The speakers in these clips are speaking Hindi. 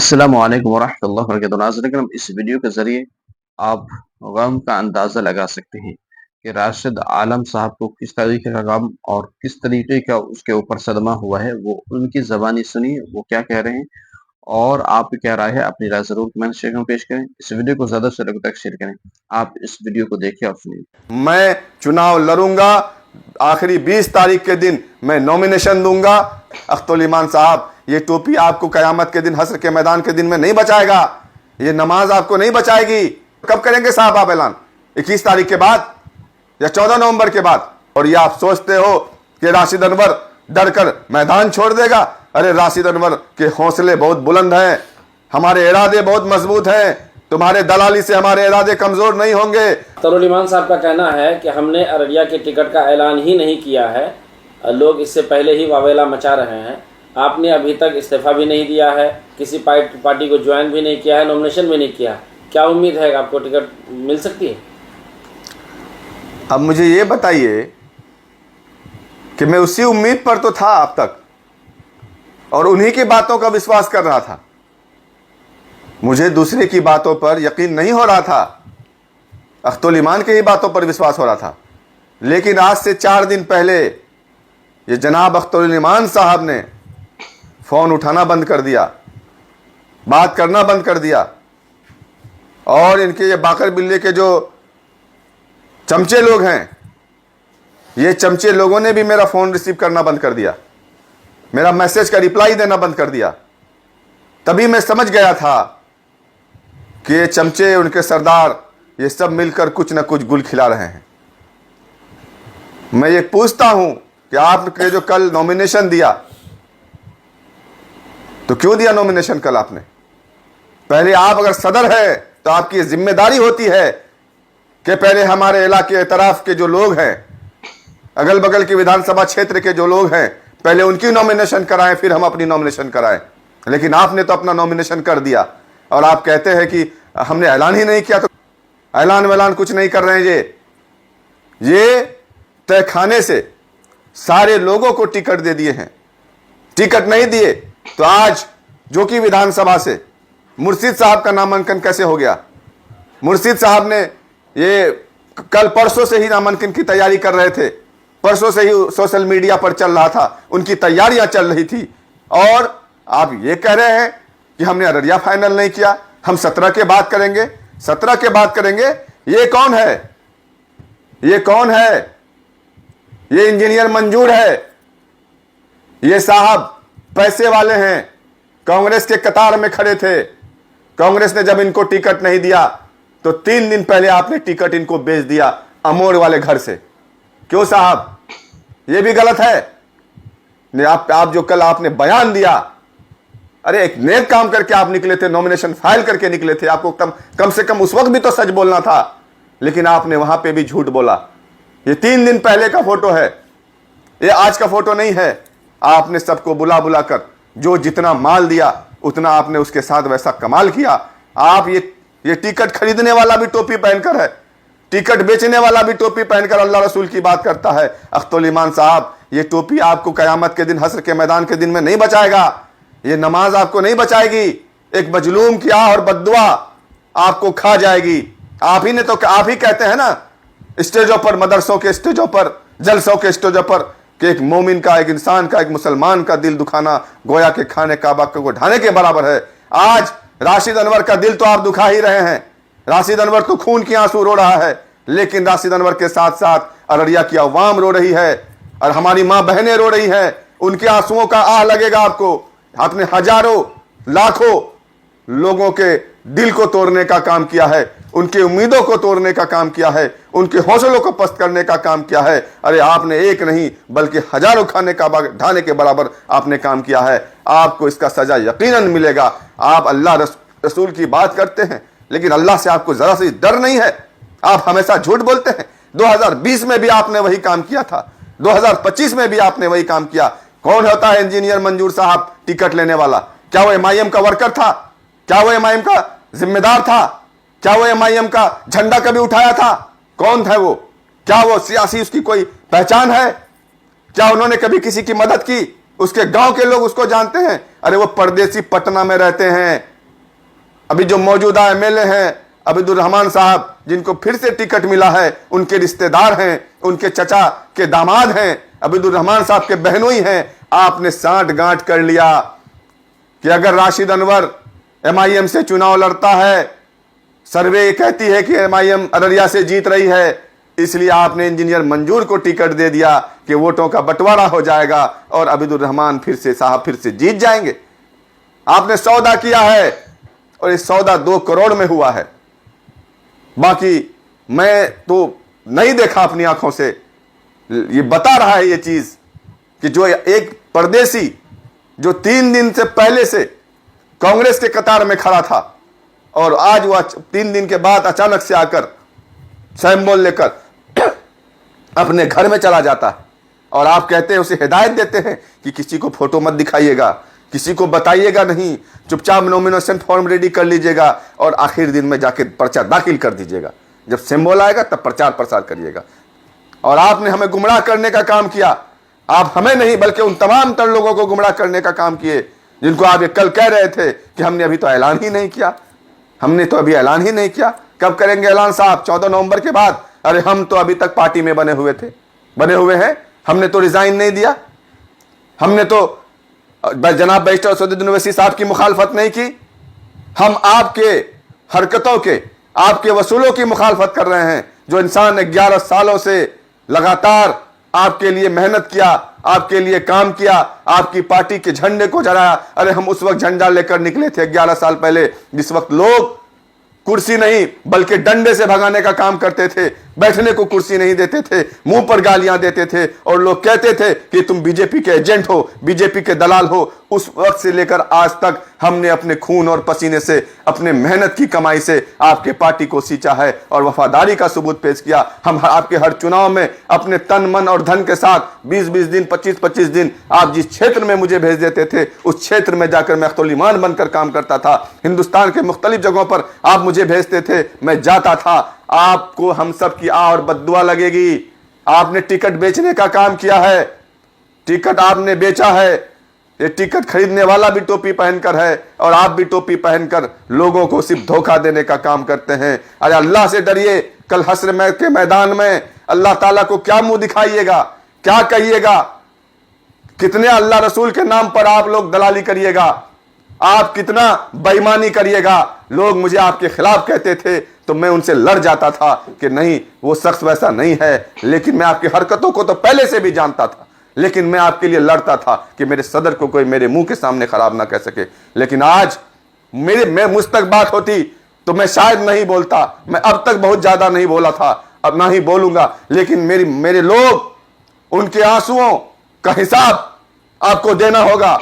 अस्सलामु अलैकुम वरहमतुल्लाहि वबरकातुहू। नाज़रीन, इस वीडियो के ज़रिए आप गम का अंदाज़ा लगा सकते हैं कि राशिद आलम साहब को किस तरीके का गम और किस तरीके का उसके ऊपर सदमा हुआ है। वो उनकी ज़बानी सुनिए, वो क्या कह रहे हैं और आपकी क्या राय है, अपनी राय ज़रूर कमेंट सेक्शन में पेश करें। इस वीडियो को ज़्यादा से ज़्यादा तक शेयर करें। आप इस वीडियो को देखिए और सुनिए। मैं चुनाव लड़ूंगा, आखिरी 20 तारीख के दिन मैं नॉमिनेशन दूंगा। अख्तुल ईमान साहब, ये टोपी आपको कयामत के दिन, हश्र के मैदान के दिन में नहीं बचाएगा। ये नमाज आपको नहीं बचाएगी। कब करेंगे साहब आप ऐलान? 21 तारीख के बाद या 14 नवंबर के बाद? और ये आप सोचते हो कि राशिद अनवर डर कर मैदान छोड़ देगा? अरे राशिद अनवर के हौसले बहुत बुलंद हैं, हमारे इरादे बहुत मजबूत हैं। तुम्हारे दलाली से हमारे इरादे कमजोर नहीं होंगे। अख्तुल ईमान साहब का कहना है कि हमने अररिया के टिकट का ऐलान ही नहीं किया है, लोग इससे पहले ही वावेला मचा रहे हैं। आपने अभी तक इस्तीफा भी नहीं दिया है, किसी पार्टी को ज्वाइन भी नहीं किया है, नॉमिनेशन भी नहीं किया। क्या उम्मीद है कि आपको टिकट मिल सकती है? अब मुझे ये बताइए कि मैं उसी उम्मीद पर तो था अब तक और उन्हीं की बातों का विश्वास कर रहा था। मुझे दूसरे की बातों पर यकीन नहीं हो रहा था, अख्तुल ईमान की ही बातों पर विश्वास हो रहा था। लेकिन आज से 4 दिन पहले ये जनाब अख्तुल ईमान साहब ने फ़ोन उठाना बंद कर दिया, बात करना बंद कर दिया। और इनके ये बाकर बिल्ले के जो चमचे लोग हैं, ये चमचे लोगों ने भी मेरा फ़ोन रिसीव करना बंद कर दिया, मेरा मैसेज का रिप्लाई देना बंद कर दिया। तभी मैं समझ गया था कि ये चमचे, उनके सरदार, ये सब मिलकर कुछ ना कुछ गुल खिला रहे हैं। मैं ये पूछता हूं कि आपने जो कल नॉमिनेशन दिया, तो क्यों दिया नॉमिनेशन कल आपने? पहले आप अगर सदर है तो आपकी जिम्मेदारी होती है कि पहले हमारे इलाके एतराफ के जो लोग हैं, अगल बगल के विधानसभा क्षेत्र के जो लोग हैं, पहले उनकी नॉमिनेशन कराएं, फिर हम अपनी नॉमिनेशन कराएं। लेकिन आपने तो अपना नॉमिनेशन कर दिया और आप कहते हैं कि हमने ऐलान ही नहीं किया। तो ऐलान वैलान कुछ नहीं कर रहे हैं। ये तहखाने से सारे लोगों को टिकट दे दिए हैं। टिकट नहीं दिए तो आज जो कि विधानसभा से मुर्शिद साहब का नामांकन कैसे हो गया? मुर्शिद साहब ने ये कल परसों से ही नामांकन की तैयारी कर रहे थे, परसों से ही सोशल मीडिया पर चल रहा था, उनकी तैयारियां चल रही थी। और आप ये कह रहे हैं कि हमने अररिया फाइनल नहीं किया, हम 17 के बाद करेंगे, 17 के बाद करेंगे। ये कौन है? ये कौन है? ये इंजीनियर मंजूर है। ये साहब पैसे वाले हैं, कांग्रेस के कतार में खड़े थे। कांग्रेस ने जब इनको टिकट नहीं दिया तो 3 दिन पहले आपने टिकट इनको बेच दिया अमोड़ वाले घर से। क्यों साहब? ये भी गलत है। आप जो कल आपने बयान दिया, अरे एक नेक काम करके आप निकले थे, नॉमिनेशन फाइल करके निकले थे। आपको कम से कम उस वक्त भी तो सच बोलना था, लेकिन आपने वहां पे भी झूठ बोला। ये 3 दिन पहले का फोटो है, ये आज का फोटो नहीं है। आपने सबको बुला बुला कर जो जितना माल दिया उतना आपने उसके साथ वैसा कमाल किया। आप ये टिकट खरीदने वाला भी टोपी पहनकर है, टिकट बेचने वाला भी टोपी पहनकर अल्लाह रसूल की बात करता है। अख्तुल ईमान साहब, ये टोपी आपको कयामत के दिन, हश्र के मैदान के दिन में नहीं बचाएगा। ये नमाज आपको नहीं बचाएगी। एक मजलूम की आह और बद्दुआ आपको खा जाएगी। आप ही कहते हैं ना स्टेजों पर, मदरसों के स्टेजों पर, जलसों के स्टेजों पर, कि एक मोमिन का, एक इंसान का, एक मुसलमान का दिल दुखाना गोया के खाने काबा को ढाने के बराबर है। आज राशिद अनवर का दिल तो आप दुखा ही रहे हैं। राशिद अनवर तो खून की आंसू रो रहा है, लेकिन राशिद अनवर के साथ साथ अररिया की अवाम रो रही है और हमारी माँ बहनें रो रही हैं। उनके आंसुओं का आह लगेगा आपको। आपने हजारों लाखों लोगों के दिल को तोड़ने का काम किया है, उनकी उम्मीदों को तोड़ने का काम किया है, उनके हौसलों को पस्त करने का काम किया है। अरे आपने एक नहीं बल्कि हजारों खाने का ढाने के बराबर आपने काम किया है। आपको इसका सजा यकीनन मिलेगा। आप अल्लाह रसूल की बात करते हैं, लेकिन अल्लाह से आपको जरा सी डर नहीं है। आप हमेशा झूठ बोलते हैं। 2020 में भी आपने वही काम किया था, 2025 में भी आपने वही काम किया। कौन होता है इंजीनियर मंजूर साहब टिकट लेने वाला? क्या वो एमआईएम का वर्कर था? क्या वो एमआईएम का जिम्मेदार था? क्या वो एमआईएम का झंडा कभी उठाया था? कौन था वो? क्या वो सियासी उसकी कोई पहचान है? क्या उन्होंने कभी किसी की मदद की? उसके गांव के लोग उसको जानते हैं। अरे वो परदेसी पटना में रहते हैं, अभी जो मौजूदा एमएलए हैं अबीदुर रहमान साहब, जिनको फिर से टिकट मिला है, उनके रिश्तेदार हैं, उनके चचा के दामाद हैं, अबीदुर रहमान साहब के बहनोई हैं। आपने सांठ गांठ कर लिया कि अगर राशिद अनवर एमआईएम से चुनाव लड़ता है, सर्वे कहती है कि एमआईएम अररिया से जीत रही है, इसलिए आपने इंजीनियर मंजूर को टिकट दे दिया कि वोटों का बंटवारा हो जाएगा और अबीदुर रहमान फिर से जीत जाएंगे। आपने सौदा किया है और इस सौदा 2 करोड़ में हुआ है। बाकी मैं तो नहीं देखा अपनी आंखों से, ये बता रहा है ये चीज कि जो एक परदेसी जो 3 दिन से पहले से कांग्रेस के कतार में खड़ा था और आज वह 3 दिन के बाद अचानक से आकर सिंबल लेकर अपने घर में चला जाता है और आप कहते हैं, उसे हिदायत देते हैं कि किसी को फोटो मत दिखाइएगा, किसी को बताइएगा नहीं, चुपचाप नॉमिनेशन फॉर्म रेडी कर लीजिएगा और आखिर दिन में जाके पर्चा दाखिल कर दीजिएगा। जब सिंबल आएगा तब प्रचार प्रसार करिएगा। और आपने हमें गुमराह करने का काम किया। आप हमें नहीं बल्कि उन तमाम तर लोगों को गुमराह करने का काम किए जिनको आप ये कल कह रहे थे कि हमने अभी तो ऐलान ही नहीं किया, हमने तो अभी ऐलान ही नहीं किया। कब करेंगे ऐलान साहब? 14 नवंबर के बाद। अरे हम तो अभी तक पार्टी में बने हुए हैं, हमने तो रिजाइन नहीं दिया, हमने तो जनाब बैरिस्टर असदुद्दीन ओवैसी साहब की मुखालफत नहीं की। हम आपके हरकतों के, आपके वसूलों की मुखालफत कर रहे हैं। जो इंसान 11 सालों से लगातार आपके लिए मेहनत किया, आपके लिए काम किया, आपकी पार्टी के झंडे को जलाया। अरे हम उस वक्त झंडा लेकर निकले थे 11 साल पहले, जिस वक्त लोग कुर्सी नहीं बल्कि डंडे से भगाने का काम करते थे, बैठने को कुर्सी नहीं देते थे, मुंह पर गालियां देते थे और लोग कहते थे कि तुम बीजेपी के एजेंट हो, बीजेपी के दलाल हो। उस वक्त से लेकर आज तक हमने अपने खून और पसीने से, अपने मेहनत की कमाई से आपके पार्टी को सींचा है और वफादारी का सबूत पेश किया। हम आपके हर चुनाव में अपने तन मन और धन के साथ 20-20 दिन, 25-25 दिन आप जिस क्षेत्र में मुझे भेज देते थे उस क्षेत्र में जाकर मैं अख्तुल-ईमान बनकर काम करता था। हिंदुस्तान के मुख्तलिफ जगहों पर आप मुझे भेजते थे, मैं जाता था। आपको हम सब की आ और बद्दुआ लगेगी। आपने टिकट बेचने का काम किया है, टिकट आपने बेचा है। ये टिकट खरीदने वाला भी टोपी पहनकर है और आप भी टोपी पहनकर लोगों को सिर्फ धोखा देने का काम करते हैं। अरे अल्लाह से डरिए। कल हश्र के मैदान में अल्लाह ताला को क्या मुंह दिखाइएगा, क्या कहिएगा? कितने अल्लाह रसूल के नाम पर आप लोग दलाली करिएगा, आप कितना बेईमानी करिएगा। लोग मुझे आपके खिलाफ कहते थे तो मैं उनसे लड़ जाता था कि नहीं, वो शख्स वैसा नहीं है। लेकिन मैं आपकी हरकतों को तो पहले से भी जानता था, लेकिन मैं आपके लिए लड़ता था कि मेरे सदर को कोई मेरे मुंह के सामने खराब ना कह सके। लेकिन आज मुझ तक बात होती तो मैं शायद नहीं बोलता। मैं अब तक बहुत ज्यादा नहीं बोला था, अब ना ही बोलूंगा। लेकिन मेरे लोग, उनके आंसुओं का हिसाब आपको देना होगा।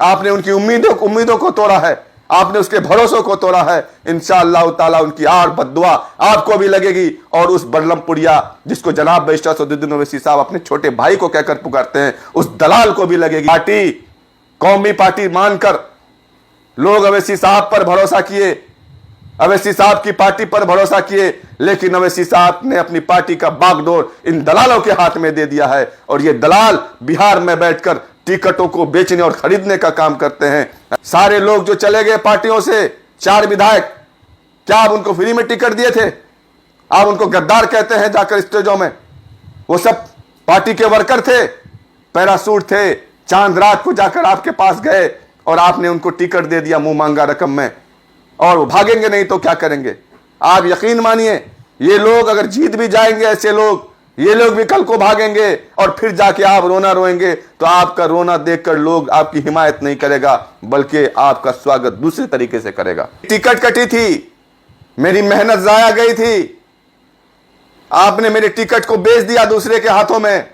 आपने उनकी उम्मीदों को तोड़ा है, आपने उसके भरोसों को तोड़ा है। इंशाअल्लाह ताला उनकी आर बद्दुआ आपको भी लगेगी और उस बड़लमपुरिया जिसको जनाब बैरिस्टर असदुद्दीन ओवैसी साहब अपने छोटे भाई को कहकर पुकारते हैं, उस दलाल को भी लगेगी। पार्टी, कौमी पार्टी मानकर लोग अवैसी साहब पर भरोसा किए, अवैसी साहब की पार्टी पर भरोसा किए, लेकिन अवैसी साहब ने अपनी पार्टी का बागडोर इन दलालों के हाथ में दे दिया है। और ये दलाल बिहार में बैठकर टिकटों को बेचने और खरीदने का काम करते हैं। सारे लोग जो चले गए पार्टियों से, 4 विधायक, क्या आप उनको फ्री में टिकट दिए थे? आप उनको गद्दार कहते हैं जाकर स्टेजों में। वो सब पार्टी के वर्कर थे, पैरासूट थे, चांद रात को जाकर आपके पास गए और आपने उनको टिकट दे दिया मुंह मांगा रकम में, और वो भागेंगे नहीं तो क्या करेंगे? आप यकीन मानिए, ये लोग अगर जीत भी जाएंगे, ऐसे लोग, ये लोग भी कल को भागेंगे और फिर जाके आप रोना रोएंगे तो आपका रोना देखकर लोग आपकी हिमायत नहीं करेगा बल्कि आपका स्वागत दूसरे तरीके से करेगा। टिकट कटी थी, मेरी मेहनत जाया गई थी, आपने मेरे टिकट को बेच दिया दूसरे के हाथों में,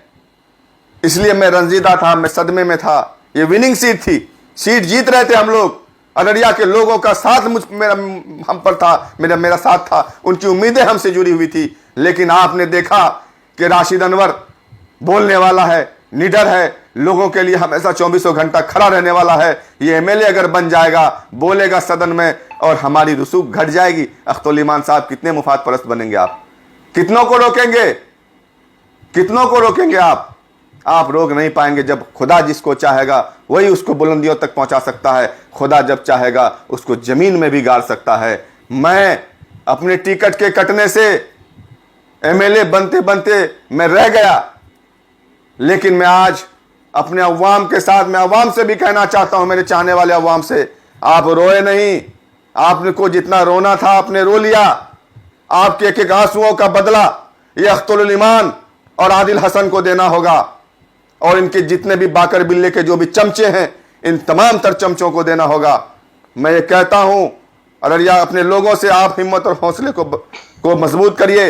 इसलिए मैं रंजीदा था, मैं सदमे में था। ये विनिंग सीट थी, सीट जीत रहे थे हम लोग। अररिया के लोगों का साथ हम पर था, मेरा साथ था, उनकी उम्मीदें हमसे जुड़ी हुई थी। लेकिन आपने देखा कि राशिद अनवर बोलने वाला है, निडर है, लोगों के लिए हमेशा 24 घंटा खड़ा रहने वाला है। ये एमएलए अगर बन जाएगा, बोलेगा सदन में और हमारी रसूख घट जाएगी। अख्तुल-ईमान साहब कितने मुफाद परस्त बनेंगे आप? कितनों को रोकेंगे? कितनों को रोकेंगे आप? आप रोक नहीं पाएंगे। जब खुदा जिसको चाहेगा वही उसको बुलंदियों तक पहुंचा सकता है। खुदा जब चाहेगा उसको जमीन में भी गाड़ सकता है। मैं अपने टिकट के कटने से एमएलए बनते बनते मैं रह गया, लेकिन मैं आज अपने अवाम के साथ, मैं अवाम से भी कहना चाहता हूं, मेरे चाहने वाले अवाम से, आप रोए नहीं। आपने को जितना रोना था आपने रो लिया। आपके एक एक आंसुओं का बदला ये अख्तुल ईमान और आदिल हसन को देना होगा, और इनके जितने भी बाकर बिल्ले के जो भी चमचे हैं, इन तमाम तर चमचों को देना होगा। मैं ये कहता हूं अररिया अपने लोगों से, आप हिम्मत और हौसले को मजबूत करिए।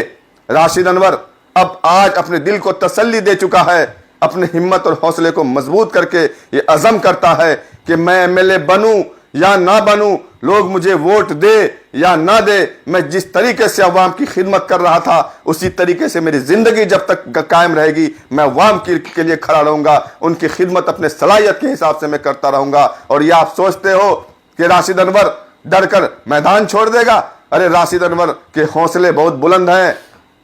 राशिद अनवर अब आज अपने दिल को तसल्ली दे चुका है, अपने हिम्मत और हौसले को मजबूत करके ये अज़म करता है कि मैं एमएलए बनूं या ना बनूं, लोग मुझे वोट दे या ना दे, मैं जिस तरीके से अवाम की खिदमत कर रहा था उसी तरीके से मेरी जिंदगी जब तक कायम रहेगी मैं अवाम के लिए खड़ा रहूंगा। उनकी खिदमत अपने सलाहियत के हिसाब से मैं करता रहूंगा। और ये आप सोचते हो कि राशिद अनवर डर कर मैदान छोड़ देगा? अरे राशिद अनवर के हौसले बहुत बुलंद हैं,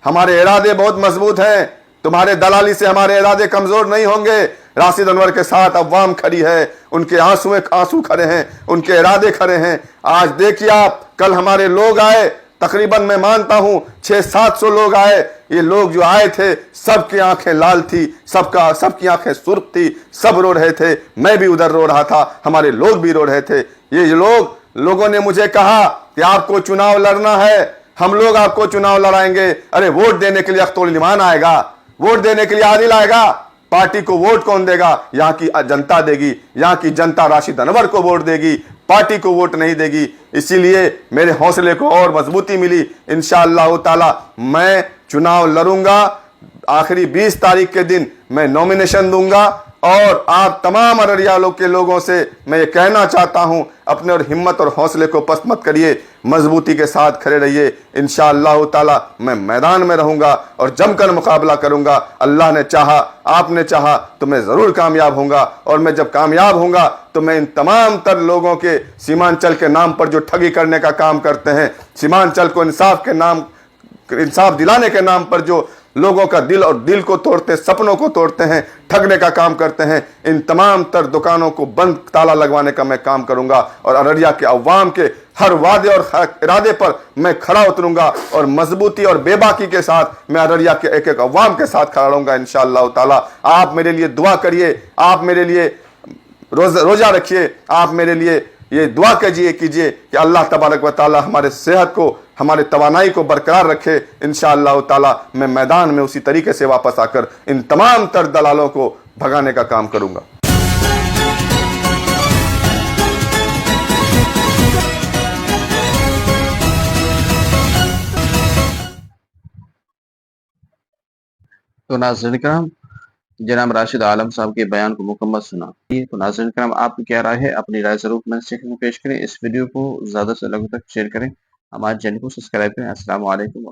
हमारे इरादे बहुत मजबूत हैं। तुम्हारे दलाली से हमारे इरादे कमजोर नहीं होंगे। राशिद अनवर के साथ अवाम खड़ी है, उनके आंसू खड़े हैं, उनके इरादे खड़े हैं। आज देखिए आप, कल हमारे लोग आए, तकरीबन मैं मानता हूं 600-700 लोग आए। ये लोग जो आए थे सबकी आंखें लाल थी, सबकी आंखें सुर्ख थी, सब रो रहे थे। मैं भी उधर रो रहा था, हमारे लोग भी रो रहे थे। ये लोगों ने मुझे कहा कि आपको चुनाव लड़ना है, हम लोग आपको चुनाव लड़ाएंगे। अरे वोट देने के लिए अख्तुल ईमान आएगा, वोट देने के लिए आदिल आएगा। पार्टी को वोट कौन देगा? यहाँ की जनता देगी। यहाँ की जनता राशिद अनवर को वोट देगी, पार्टी को वोट नहीं देगी। इसीलिए मेरे हौसले को और मजबूती मिली। इंशाअल्लाह ताला मैं चुनाव लड़ूंगा। आखिरी 20 तारीख के दिन मैं नॉमिनेशन दूंगा। और आप तमाम अररिया के लोगों से मैं ये कहना चाहता हूं, अपने और हिम्मत और हौसले को पस्त मत करिए, मजबूती के साथ खड़े रहिए। इंशाअल्लाह ताला मैं मैदान में रहूंगा और जमकर मुकाबला करूंगा। अल्लाह ने चाहा, आपने चाहा तो मैं ज़रूर कामयाब होऊंगा। और मैं जब कामयाब होऊंगा तो मैं इन तमाम तर लोगों के, सीमांचल के नाम पर जो ठगी करने का काम करते हैं, सीमांचल को इंसाफ दिलाने के नाम पर जो लोगों का दिल को तोड़ते, सपनों को तोड़ते हैं, ठगने का काम करते हैं, इन तमाम तर दुकानों को बंद, ताला लगवाने का मैं काम करूंगा। और अररिया के अवाम के हर वादे और इरादे पर मैं खड़ा उतरूंगा और मजबूती और बेबाकी के साथ मैं अररिया के एक एक अवाम के साथ खड़ा रहूंगा इंशाअल्लाह ताला। आप मेरे लिए दुआ करिए, आप मेरे लिए रोजा रखिए, आप मेरे लिए ये दुआ कीजिए कि अल्लाह तबारक व ताला हमारे सेहत को, हमारे तवानाई को बरकरार रखे। इंशाअल्लाह ताला मैं मैदान में उसी तरीके से वापस आकर इन तमाम तर दलालों को भगाने का काम करूंगा। तो नाज़रीन करम, जनाब राशिद आलम साहब के बयान को मुकम्मल सुना। तो नाज़रीन करम, आपकी क्या राय है? अपनी राय ज़रूर कमेंट सेक्शन में पेश करें। इस वीडियो को ज़्यादा से लोगों तक शेयर करें। हमारे चैनल को सब्सक्राइब करें। अस्सलाम वालेकुम।